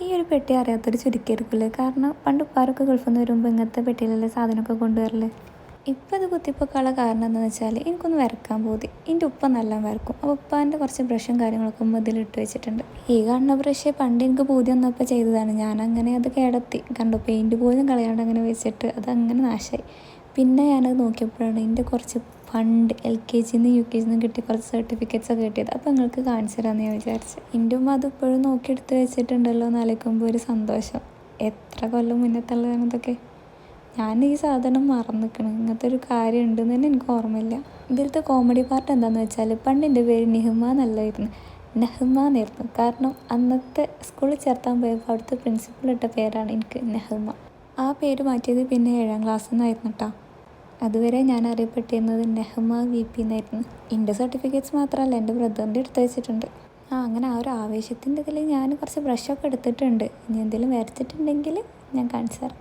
ഈ ഒരു പെട്ടി അറിയാത്തൊരു ചുരുക്കിയിരിക്കില്ലേ, കാരണം പണ്ട് ഉപ്പാരൊക്കെ ഗൾഫിൽ നിന്ന് വരുമ്പോൾ ഇങ്ങനത്തെ പെട്ടിയിലല്ലേ സാധനമൊക്കെ കൊണ്ടുവരല്. ഇപ്പം അത് കുത്തിപ്പൊക്കാനുള്ള കാരണം എന്താണെന്ന് വെച്ചാൽ എനിക്കൊന്ന് വരക്കാൻ പോതി. എൻ്റെ ഉപ്പ നല്ല വരക്കും. അപ്പോൾ ഉപ്പാൻ്റെ കുറച്ച് ബ്രഷും കാര്യങ്ങളൊക്കെ ഇതിലിട്ട് വെച്ചിട്ടുണ്ട്. ഈ കാണുന്ന ബ്രഷ് പണ്ട് എനിക്ക് പൂതി വന്നപ്പോൾ ചെയ്തതാണ്. ഞാനങ്ങനെ അത് കേടത്തി കണ്ടു, പെയിൻറ്റ് പോലും കളയാണ്ട് അങ്ങനെ വെച്ചിട്ട് അതങ്ങനെ നാശമായി. പിന്നെ ഞാനത് നോക്കിയപ്പോഴാണ് എൻ്റെ കുറച്ച് പണ്ട് LKG-ന്ന് UKG-ന്ന് കിട്ടിയ കുറച്ച് സർട്ടിഫിക്കറ്റ്സ് ഒക്കെ കിട്ടിയത്. അപ്പോൾ നിങ്ങൾക്ക് കാണിച്ചു തരാമെന്ന് ഞാൻ വിചാരിച്ചു. എൻ്റെ ഉമ്മ അത് ഇപ്പോഴും നോക്കിയെടുത്ത് വെച്ചിട്ടുണ്ടല്ലോ എന്ന് ആലോചിക്കുമ്പോൾ ഒരു സന്തോഷം. എത്ര കൊല്ലം മുന്നത്തുള്ളതാണ് ഇതൊക്കെ. ഞാൻ ഈ സാധനം മറന്നിക്കണം, ഇങ്ങനത്തെ ഒരു കാര്യം ഉണ്ടെന്ന് തന്നെ എനിക്ക് ഓർമ്മയില്ല. ഇതിലത്തെ കോമഡി പാർട്ട് എന്താണെന്ന് വെച്ചാൽ പണ്ട് എൻ്റെ പേര് നിഹ്മ എന്നല്ലായിരുന്നു, നെഹ്മ എന്നായിരുന്നു. കാരണം അന്നത്തെ സ്കൂളിൽ ചേർത്താൻ പോയപ്പോൾ അവിടുത്തെ പ്രിൻസിപ്പൾ ഇട്ട പേരാണ് എനിക്ക് നെഹ്മ. ആ പേര് മാറ്റിയത് പിന്നെ 7ാം ക്ലാസ്സിൽ നിന്നായിരുന്നു കേട്ടോ. അതുവരെ ഞാൻ അറിയപ്പെട്ടിരുന്നത് നെഹ്മ VP എന്നായിരുന്നു. എൻ്റെ സർട്ടിഫിക്കറ്റ്സ് മാത്രമല്ല, എൻ്റെ ബ്രദറിൻ്റെ എടുത്ത് വെച്ചിട്ടുണ്ട്. അങ്ങനെ ആ ഒരു ആവേശത്തിൻ്റെ ഇതിൽ ഞാൻ കുറച്ച് ബ്രഷൊക്കെ എടുത്തിട്ടുണ്ട്. ഇനി എന്തെങ്കിലും വരച്ചിട്ടുണ്ടെങ്കിൽ ഞാൻ കാണിച്ചു തരാം.